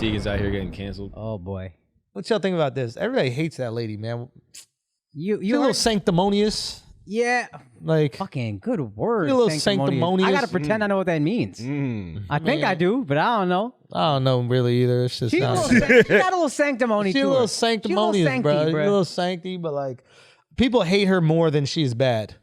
Teigen's out here getting canceled. Oh boy. What y'all think about this? Everybody hates that lady, man. You She's a little sanctimonious. Yeah. Like fucking good word. A little sanctimonious. I gotta pretend I know what that means. I think I do, but I don't know. I don't know really either. It's just she got a little sanctimony. She's a little sanctimonious, bro. She's a little sancty, but like people hate her more than she's bad.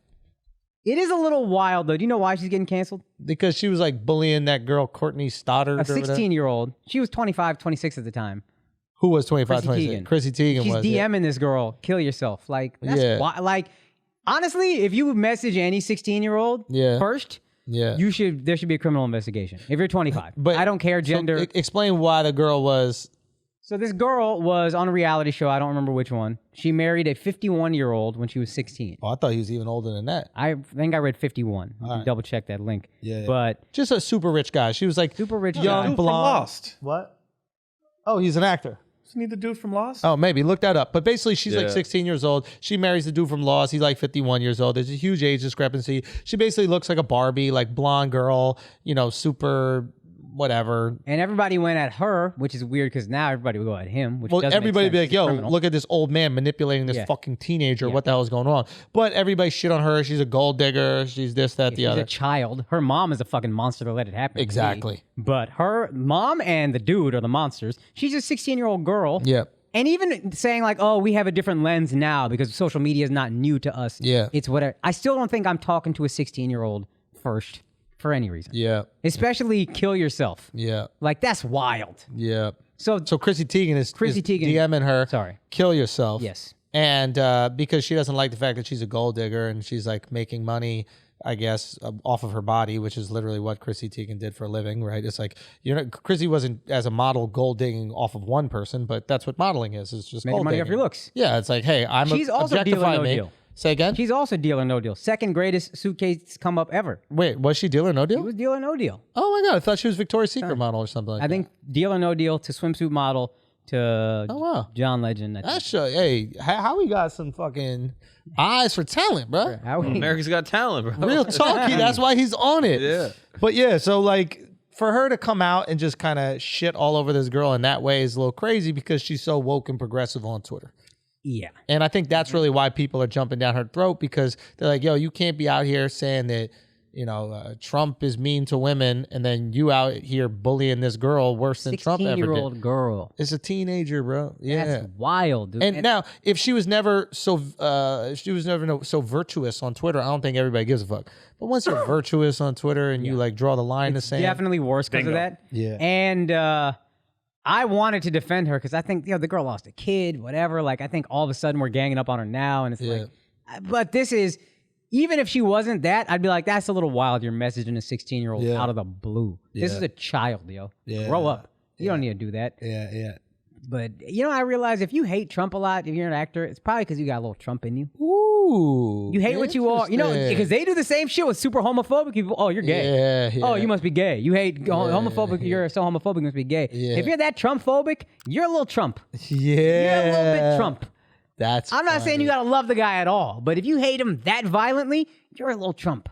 It is a little wild though. Do you know why she's getting canceled? Because she was like bullying that girl Courtney Stoddard. A 16-year-old. She was 25, 26 at the time. Who was 25, 26? Chrissy Teigen She's was. She's DMing this girl, kill yourself. Like, that's like, honestly, if you message any 16-year-old first, there should be a criminal investigation. If you're 25. But I don't care gender. So explain why the girl was. So this girl was on a reality show. I don't remember which one. She married a 51-year-old when she was 16. Oh, I thought he was even older than that. I think I read 51. Right. Double check that link. Yeah. But just a super rich guy. She was like super rich young, guy. blonde. Lost. What? Oh, he's an actor. Isn't he the dude from Lost? Oh, maybe. Look that up. But basically, she's like 16 years old. She marries the dude from Lost. He's like 51 years old. There's a huge age discrepancy. She basically looks like a Barbie, like blonde girl, you know, super whatever. And everybody went at her, which is weird because now everybody will go at him. Which everybody be like, yo, look at this old man manipulating this fucking teenager. What the hell is going on? But everybody shit on her. She's a gold digger. She's this, that, the other. She's a child. Her mom is a fucking monster to let it happen. Exactly. But her mom and the dude are the monsters. She's a 16-year-old girl. Yeah. And even saying like, oh, we have a different lens now because social media is not new to us. Yeah. It's whatever. I still don't think I'm talking to a 16-year-old first for any reason. Yeah. Especially kill yourself. Yeah. Like, that's wild. Yeah. So Chrissy Teigen is DMing her. Sorry. Kill yourself. Yes. And because she doesn't like the fact that she's a gold digger and she's like making money, I guess, off of her body, which is literally what Chrissy Teigen did for a living, right? It's like, you know, Chrissy wasn't as a model gold digging off of one person, but that's what modeling is. It's just making money off your looks. Yeah, it's like, hey, She's also Deal or No Deal. Say again? She's also Deal or No Deal. Second greatest suitcase come up ever. Wait, was she Deal or No Deal? She was Deal or No Deal. Oh my God, I thought she was Victoria's Secret model or something like that. I think Deal or No Deal to swimsuit model to John Legend. That's hey, how we got some fucking eyes for talent, bro. America's Got Talent, bro. Real talky. That's why he's on it. Yeah. But yeah, so like for her to come out and just kind of shit all over this girl in that way is a little crazy because she's so woke and progressive on Twitter. Yeah. And I think that's really why people are jumping down her throat because they're like, yo, you can't be out here saying that, you know, Trump is mean to women and then you out here bullying this girl worse than Trump ever did. 16-year-old girl. It's a teenager, bro. Yeah. That's wild, dude. And now, if she was never so virtuous on Twitter, I don't think everybody gives a fuck. But once you're virtuous on Twitter and you like draw the line in the sand, definitely worse because of that. Yeah. And I wanted to defend her because I think, you know, the girl lost a kid, whatever. Like, I think all of a sudden we're ganging up on her now. And it's like, but this is, even if she wasn't that, I'd be like, that's a little wild. You're messaging a 16-year-old out of the blue. This is a child, yo. Grow up. You don't need to do that. Yeah, yeah. But, you know, I realize if you hate Trump a lot, if you're an actor, it's probably because you got a little Trump in you. Ooh. You hate what you are. You know, because they do the same shit with super homophobic people. Oh, you're gay. Yeah. Oh, you must be gay. You hate homophobic. You're so homophobic, you must be gay. Yeah. If you're that Trump-phobic, you're a little Trump. Yeah. You're a little bit Trump. I'm not saying you got to love the guy at all, but if you hate him that violently, you're a little Trump.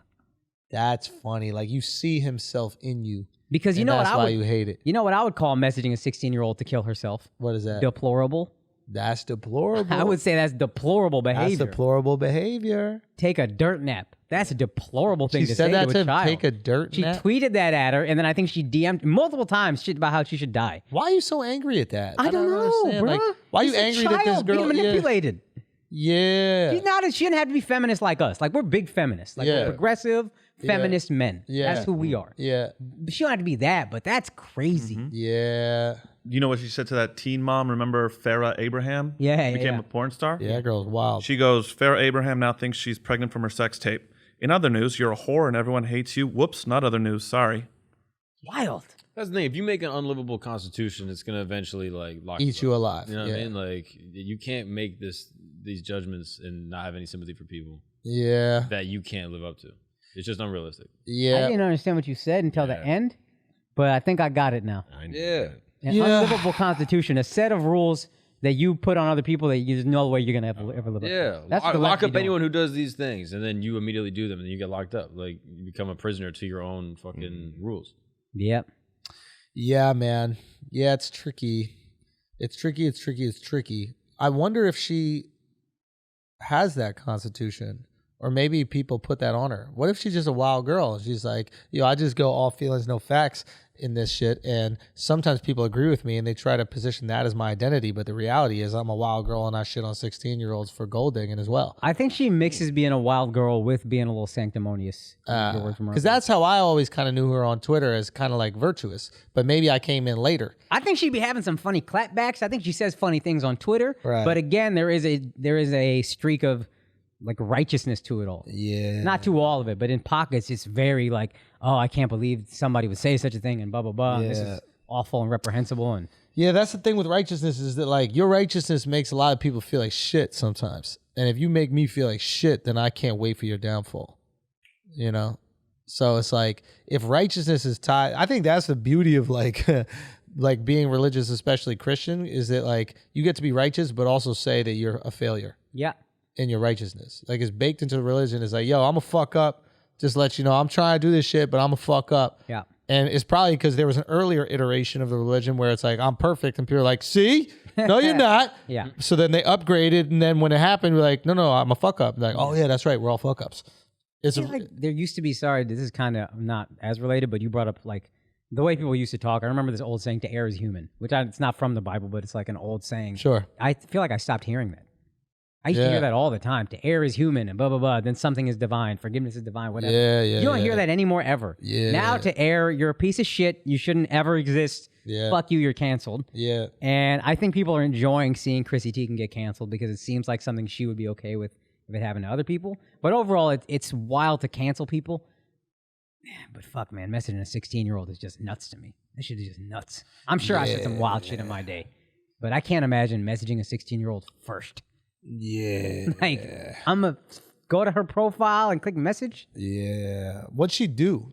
That's funny. Like, you see himself in you. Because you know that's why you hate it. You know what I would call messaging a 16-year-old to kill herself? What is that? Deplorable. That's deplorable. I would say that's deplorable behavior. That's deplorable behavior. Take a dirt nap. That's a deplorable thing to say to a child. Take a dirt nap? She tweeted that at her, and then I think she DM'd multiple times shit about how she should die. Why are you so angry at that? I don't know, understand. bro. Like, why are you angry that this girl being manipulated? Yeah. She didn't have to be feminist like us. Like, we're big feminists. Like, we're progressive feminist men. That's who we are. Yeah. She don't have to be that, but that's crazy. Yeah. You know what she said to that teen mom? Remember Farrah Abraham? Yeah, Became a porn star? Yeah, that girl's wild. She goes, Farrah Abraham now thinks she's pregnant from her sex tape. In other news, you're a whore and everyone hates you. Whoops, not other news. Sorry. Wild. That's the thing. If you make an unlivable constitution, it's gonna eventually like eat you alive. You know what I mean? Like, you can't make these judgments and not have any sympathy for people. Yeah. That you can't live up to. It's just unrealistic. Yeah. I didn't understand what you said until the end, but I think I got it now. Yeah. An unlivable constitution, a set of rules that you put on other people that there's no way you're gonna ever live up to. Yeah. That's lock up anyone who does these things, and then you immediately do them, and then you get locked up. Like, you become a prisoner to your own fucking rules. Yep. Yeah, man. Yeah, it's tricky. It's tricky. I wonder if she has that constitution, or maybe people put that on her. What if she's just a wild girl and she's like, I just go all feelings, no facts in this shit, and sometimes people agree with me and they try to position that as my identity, but the reality is I'm a wild girl and I shit on 16-year-olds for gold digging as well. I think she mixes being a wild girl with being a little sanctimonious. Because that's how I always kind of knew her on Twitter, as kind of like virtuous, but maybe I came in later. I think she'd be having some funny clapbacks. I think she says funny things on Twitter, right. But again, there is a streak of like righteousness to it all. Yeah. Not to all of it, but in pockets, it's very like, oh, I can't believe somebody would say such a thing and blah, blah, blah. Yeah. This is awful and reprehensible. And yeah, that's the thing with righteousness, is that like your righteousness makes a lot of people feel like shit sometimes. And if you make me feel like shit, then I can't wait for your downfall. You know? So it's like, if righteousness is tied, I think that's the beauty of like, like being religious, especially Christian, is that like you get to be righteous, but also say that you're a failure. yeah. In your righteousness. Like it's baked into the religion. It's like, yo, I'm a fuck up. Just let you know, I'm trying to do this shit, but I'm a fuck up. Yeah. And it's probably because there was an earlier iteration of the religion where it's like, I'm perfect. And people are like, see? No, you're not. Yeah. So then they upgraded. And then when it happened, we're like, no, I'm a fuck up. They're like, oh yeah, that's right. We're all fuck ups. It's Like there used to be, sorry, this is kind of not as related, but you brought up like the way people used to talk. I remember this old saying, to err is human, which it's not from the Bible, but it's like an old saying. Sure. I feel like I stopped hearing that. I used to hear that all the time. To err is human and blah, blah, blah. Then something is divine. Forgiveness is divine, whatever. Yeah. You don't hear that anymore ever. Yeah. Now to err, you're a piece of shit. You shouldn't ever exist. Yeah. Fuck you, you're canceled. Yeah. And I think people are enjoying seeing Chrissy Teigen get canceled because it seems like something she would be okay with if it happened to other people. But overall, it's wild to cancel people. But fuck, man, messaging a 16-year-old is just nuts to me. That shit is just nuts. I'm sure I said some wild shit in my day. But I can't imagine messaging a 16-year-old first. Yeah. Like, I'm going to go to her profile and click message? Yeah. What'd she do?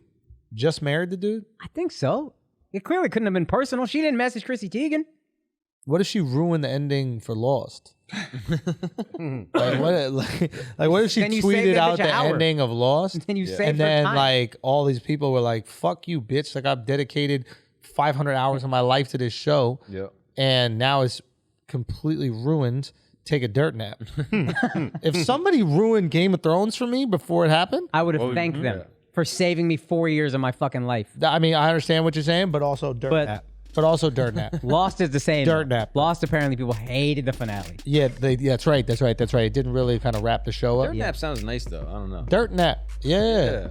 Just married the dude? I think so. It clearly couldn't have been personal. She didn't message Chrissy Teigen. What if she ruined the ending for Lost? Like what if she Then you save tweeted that out bitch an the hour. ending of Lost? And then you save and her then time. like all these people were like, fuck you, bitch. Like I've dedicated 500 hours of my life to this show. Yep. And now it's completely ruined. Take a dirt nap. If somebody ruined Game of Thrones for me before it happened, I would have thanked them for saving me 4 years of my fucking life. I mean, I understand what you're saying, but also dirt nap. But also dirt nap. Lost is the same. Dirt nap. Lost, apparently, people hated the finale. Yeah, that's right. It didn't really kind of wrap the show up. Dirt nap sounds nice though. I don't know. Dirt nap. Yeah.